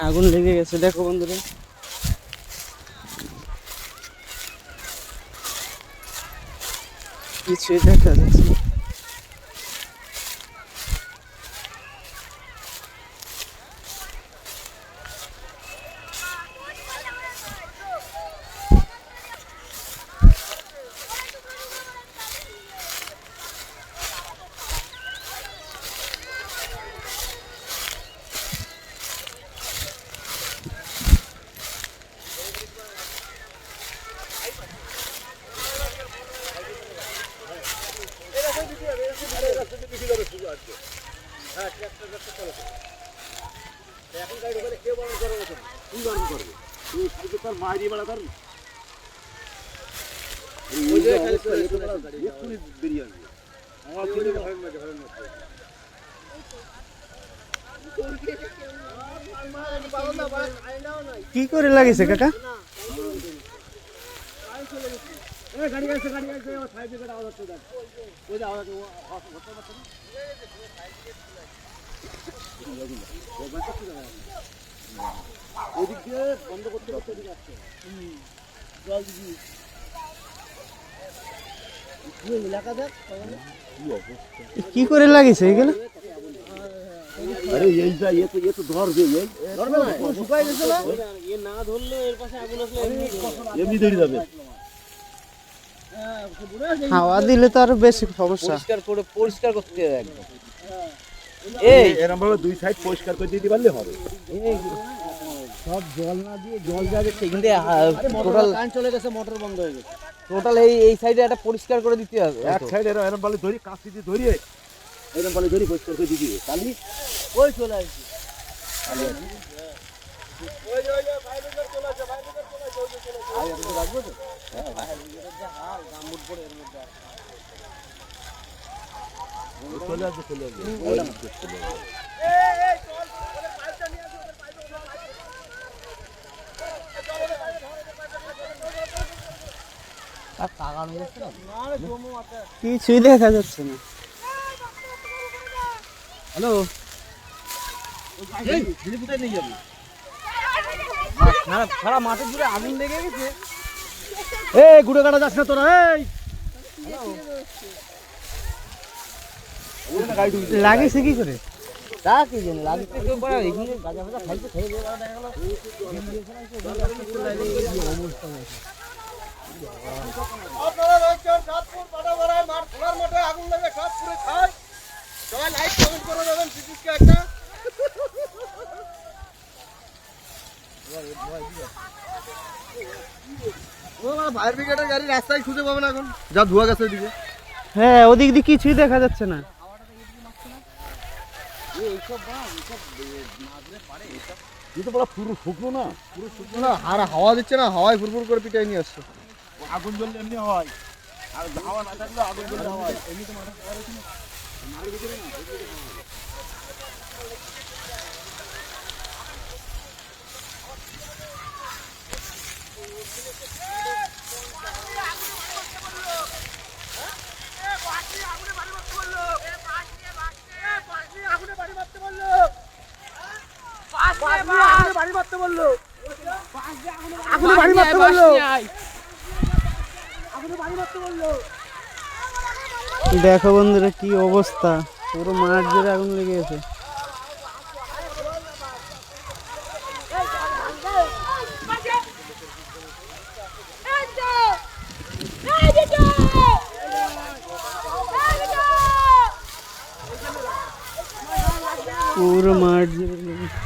আগুন লেগে গেছে দেখো বন্ধুরা, কিছুই দেখা যাচ্ছে না। কি করে লাগিয়েছে কাকা? কি করে লাগিয়েছে এগুলো? আরে এই যা এ তো ধরবে, ধরবে না, শুকাই গেছে না, এ না ধরলে এর পাশে আগুন আসলে এমনি ধরে যাবে। হাওয়া দিলে তো আরো বেশি সমস্যা। পরিষ্কার করতে হবে একদম। এই এরকম ভাবে দুই সাইড পরিষ্কার করে দিতে পারলে হবে। সব জল না দিয়ে জল যাবে সেখান থেকে টোটাল কারেন্ট চলে গেছে, মোটর বন্ধ হয়ে গেছে। টোটাল এই সাইডে একটা পরিষ্কার করে দিতে হবে। এক সাইড এরকম ভাবে ধরি, কাঁচি দিয়ে ধরিয়ে এরকম ভাবে ধরি পরিষ্কার করে দিবি। কালি ওই চলে আসছে। কিছুই দেখা যাচ্ছে না। হ্যালো, সারা মাঠে জুড়ে আগুন লেগে গেছে। এই গুড়ে কাটা যাস না তোরা। এই লাগিয়েছে কি করে তা কি জানি, লাগিয়েছে কেউ পারে এখানে গাজা ফাজা খাইছে, খেয়ে দিয়ে দেখা গেল আপনারা রয়েছেন সাতপুর পাটাগড়ায় মাঠ খোলার মাঠে আগুন লেগে সব পুরো খায়। সবাই লাইক কমেন্ট করে দেবেন সিটিসকে একটা। ফায়ার ব্রিগেডের গাড়ি রাস্তায় খুঁজে পাবেন এখন, যা ধোয়া গেছে ওইদিকে। হ্যাঁ, ওদিক দিয়ে কিছুই দেখা যাচ্ছে না। পুরো শুকনো না, পুরো শুকনো না, আর হাওয়া দিচ্ছে না, হাওয়ায় ফুরফুর করে পিটাই নিয়ে আসছে। আগুন জ্বললে এমনি হয়, আর হাওয়া না থাকলে আগুন জ্বললে হয়। এমনি তো মাথা খাওয়া হয়েছে না। দেখো বন্ধুরা কি অবস্থা, পুরো মাঠ জুড়ে আগুন লেগে গেছে। পুরো মাঠ জুড়ে লেগে গেছে।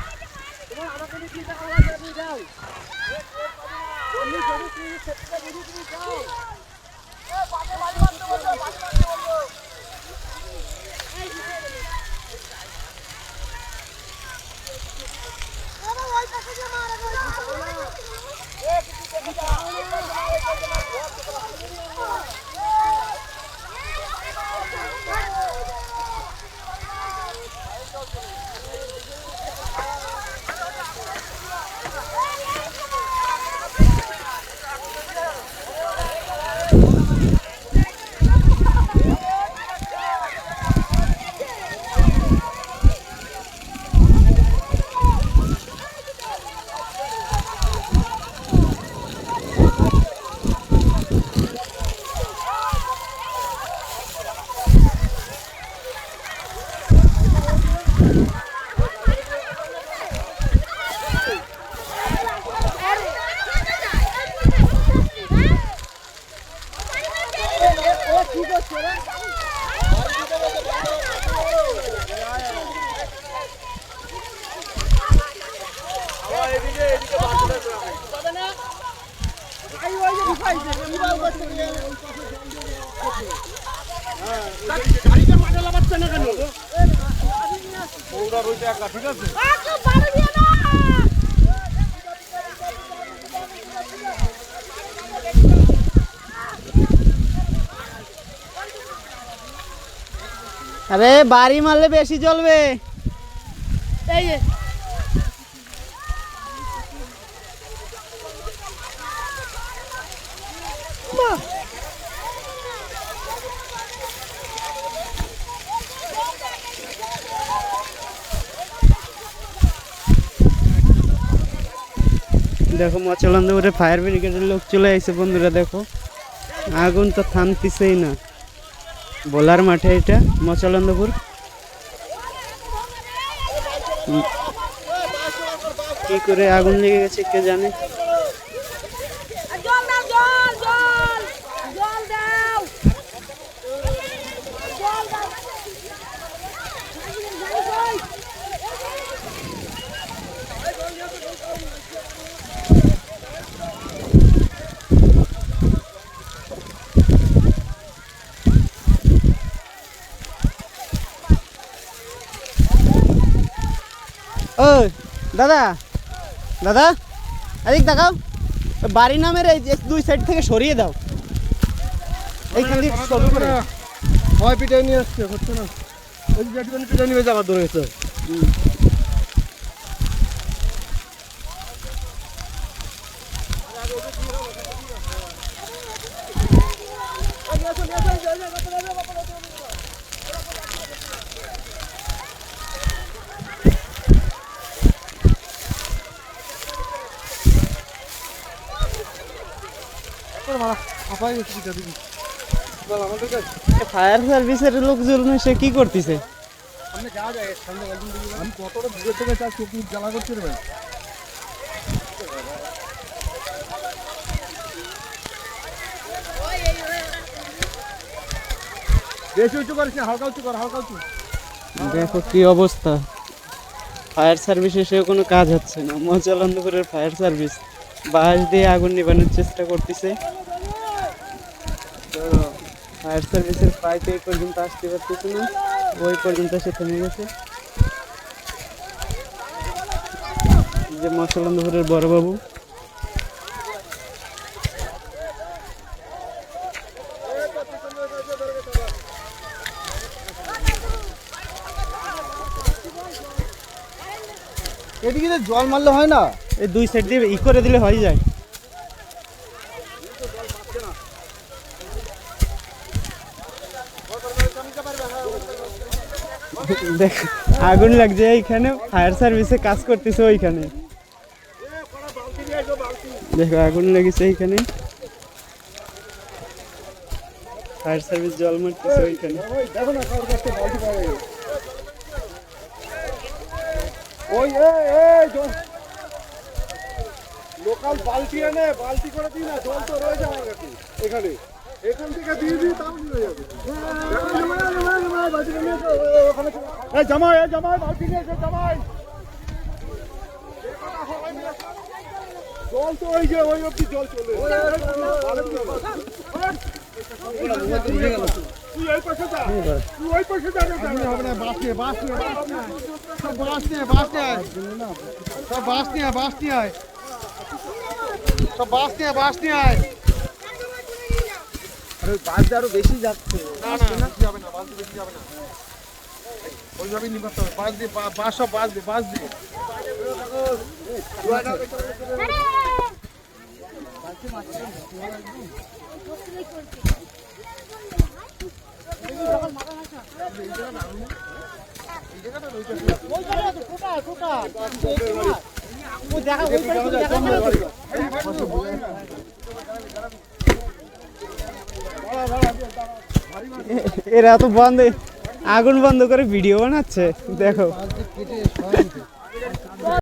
গাড়িটা মাঠে লাগাচ্ছে না কেন? পৌঁড়ার ওইটা একা, ঠিক আছে? আরে বাড়ি মারলে বেশি জ্বলবে। এই যে দেখো মচলন্দপুরে ফায়ার ব্রিগেডের লোক চলে আসছে বন্ধুরা। দেখো আগুন তো থামতিছেই না। বোলার মাঠে এটা মচলন্দপুর। কি করে আগুন লেগে গেছে কে জানে। জল দাও, জল জল জল দাও, জল দাও। ও দাদা, দাদা এদিক দেখাও। বাড়ি নামের এই যে দুই সাইড থেকে সরিয়ে দাও। এইখান দিয়ে সরু করে। ভয় পিটাই নিয়ে আসছে, হচ্ছে না। ওই যে পিটাই নিয়ে যাবার দৌড়ে গেছে। ফায়ার সার্ভিসের লোকজন সে কি করতেছে? আমি কতটা দূরে থেকে চাচ্ছি, একটু জ্বালা করছি রে ভাই। বেশি উঁচু করিস না, হালকা উঁচু কর, হালকা উঁচু। দেখো কি অবস্থা। ফায়ার সার্ভিসে সে কোনো কাজ হচ্ছে না। মচলন্দপুরের ফায়ার সার্ভিস বাঁশ দিয়ে আগুন নিবানোর চেষ্টা করতেছে। তো ফায়ার সার্ভিসের পাইপ এই পর্যন্ত আসতে পারতেছে না, ওই পর্যন্ত সে থেমে গেছে। যে মচলন্দপুরের বড়বাবু। এদিকে তো জল মারলে হয় না। এই দুই সাইড দিয়ে ই করে দিলে হয়ে যায়। দেখ আগুন লাগছে এইখানে, ফায়ার সার্ভিসে কাজ করতেছে ওইখানে। দেখো আগুন লেগেছে এইখানে, ফায়ার সার্ভিস জল মারতেছে ওইখানে। দেখো না, কারোর কাছে বালতি পাওয়া গেছে। ওই লোকাল বালতি এনে বালতি করে দিই না, জল তো রয়েছে আমার কাছে এখানে। এখান থেকে দিয়ে দিই, তাও নিয়ে যাবে। জামাই বালতি নিয়ে এসে, জামাই জল তো ওই যে ওই অব্দি জল চলে। তুই ওই পাশে যা, তুই ওই পাশে যা। হবে না, বাঁশ নিয়ে সব বাঁশ নিয়ে সব বাঁশ নিয়ে সব বাঁশ নিয়ে আয়। আরে বাস আরো বেশি যাচ্ছে। না বেশি হবে না, বালতি বেশি যাবে না। ওইভাবেই নিবাতে হবে, বাঁশ দিয়ে বাঁশ সব বাঁশ দিয়ে এরা তো বন্ধ, আগুন বন্ধ করে ভিডিও বানাচ্ছে। দেখো